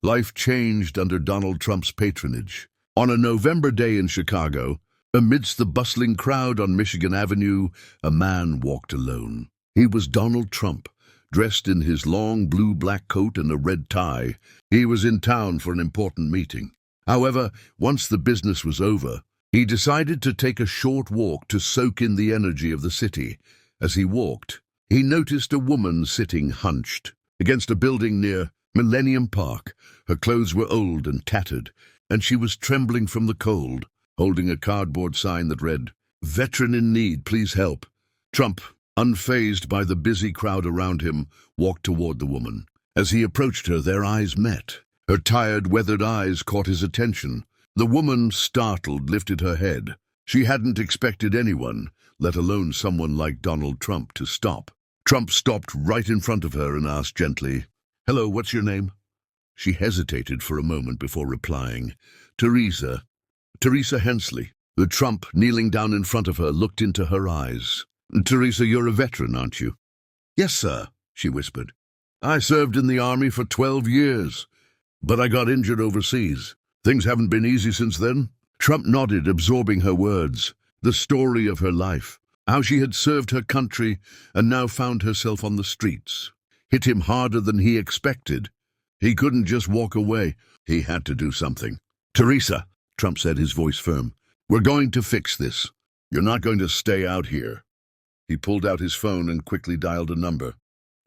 Life changed under Donald Trump's patronage. On a November day in Chicago, amidst the bustling crowd on Michigan Avenue, a man walked alone. He was Donald Trump, dressed in his long blue-black coat and a red tie. He was in town for an important meeting. However, once the business was over, he decided to take a short walk to soak in the energy of the city. As he walked, he noticed a woman sitting hunched against a building near Millennium Park. Her clothes were old and tattered, and she was trembling from the cold, holding a cardboard sign that read, "Veteran in need, please help." Trump, unfazed by the busy crowd around him, walked toward the woman. As he approached her, their eyes met. Her tired, weathered eyes caught his attention. The woman, startled, lifted her head. She hadn't expected anyone, let alone someone like Donald Trump, to stop. Trump stopped right in front of her and asked gently, "Hello, what's your name?" She hesitated for a moment before replying, Teresa Hensley." The Trump, kneeling down in front of her, looked into her eyes. "Teresa, you're a veteran, aren't you?" "Yes, sir," she whispered. "I served in the Army for 12 years, but I got injured overseas. Things haven't been easy since then." Trump nodded, absorbing her words. The story of her life, how she had served her country and now found herself on the streets, hit him harder than he expected. He couldn't just walk away. He had to do something. "Teresa," Trump said, his voice firm, "we're going to fix this. You're not going to stay out here." He pulled out his phone and quickly dialed a number.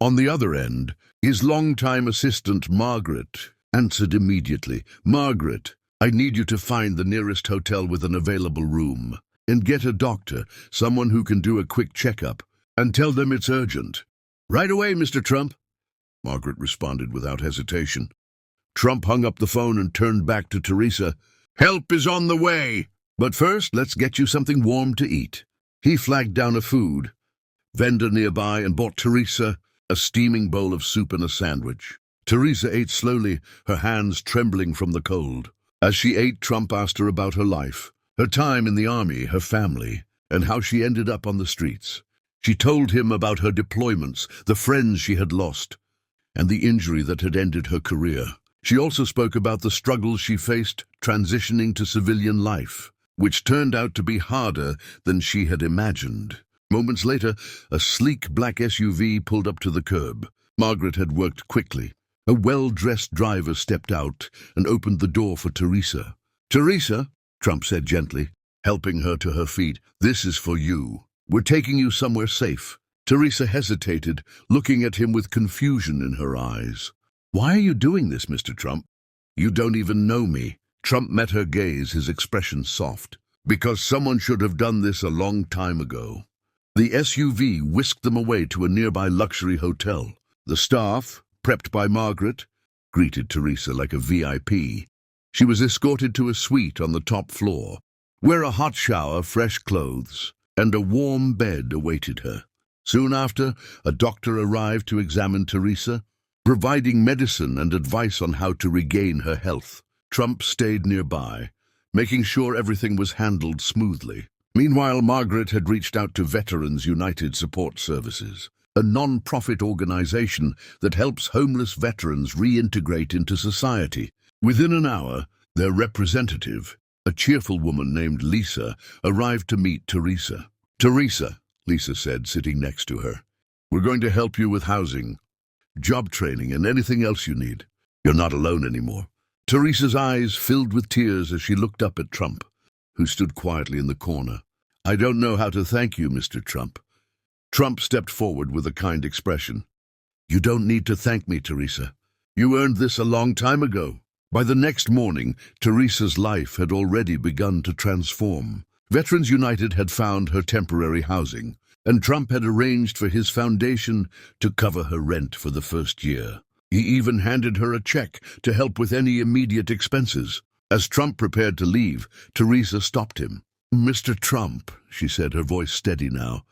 On the other end, his longtime assistant, Margaret, answered immediately. "Margaret, I need you to find the nearest hotel with an available room. And get a doctor, someone who can do a quick checkup, and tell them it's urgent." "Right away, Mr. Trump," Margaret responded without hesitation. Trump hung up the phone and turned back to Teresa. "Help is on the way, but first let's get you something warm to eat." He flagged down a food vendor nearby and bought Teresa a steaming bowl of soup and a sandwich. Teresa ate slowly, her hands trembling from the cold. As she ate, Trump asked her about her life, her time in the Army, her family, and how she ended up on the streets. She told him about her deployments, the friends she had lost, and the injury that had ended her career. She also spoke about the struggles she faced transitioning to civilian life, which turned out to be harder than she had imagined. Moments later, a sleek black SUV pulled up to the curb. Margaret had worked quickly. A well-dressed driver stepped out and opened the door for Teresa. "Teresa," Trump said gently, helping her to her feet, "this is for you. We're taking you somewhere safe." Teresa hesitated, looking at him with confusion in her eyes. "Why are you doing this, Mr. Trump?" "You don't even know me." Trump met her gaze, his expression soft. "Because someone should have done this a long time ago." The SUV whisked them away to a nearby luxury hotel. The staff, prepped by Margaret, greeted Teresa like a VIP. She was escorted to a suite on the top floor, where a hot shower, fresh clothes, and a warm bed awaited her. Soon after, a doctor arrived to examine Teresa, providing medicine and advice on how to regain her health. Trump stayed nearby, making sure everything was handled smoothly. Meanwhile, Margaret had reached out to Veterans United Support Services, a non-profit organization that helps homeless veterans reintegrate into society. Within an hour, their representative, a cheerful woman named Lisa, arrived to meet Teresa. "Teresa," Lisa said, sitting next to her, "we're going to help you with housing, job training, and anything else you need. You're not alone anymore." Teresa's eyes filled with tears as she looked up at Trump, who stood quietly in the corner. "I don't know how to thank you, Mr. Trump." Trump stepped forward with a kind expression. "You don't need to thank me, Teresa. You earned this a long time ago." By the next morning, Teresa's life had already begun to transform. Veterans United had found her temporary housing, and Trump had arranged for his foundation to cover her rent for the first year. He even handed her a check to help with any immediate expenses. As Trump prepared to leave, Teresa stopped him. "Mr. Trump," she said, her voice steady now,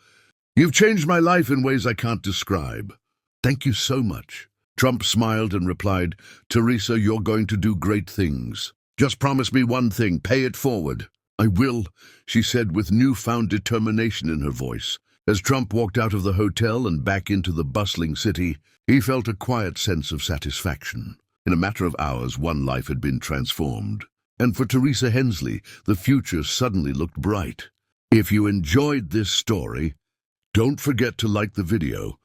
"you've changed my life in ways I can't describe. Thank you so much." Trump smiled and replied, "Teresa, you're going to do great things. Just promise me one thing, pay it forward." "I will," she said with newfound determination in her voice. As Trump walked out of the hotel and back into the bustling city, he felt a quiet sense of satisfaction. In a matter of hours, one life had been transformed. And for Teresa Hensley, the future suddenly looked bright. If you enjoyed this story, don't forget to like the video,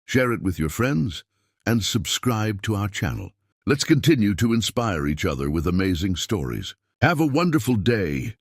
share it with your friends, and subscribe to our channel. Let's continue to inspire each other with amazing stories. Have a wonderful day.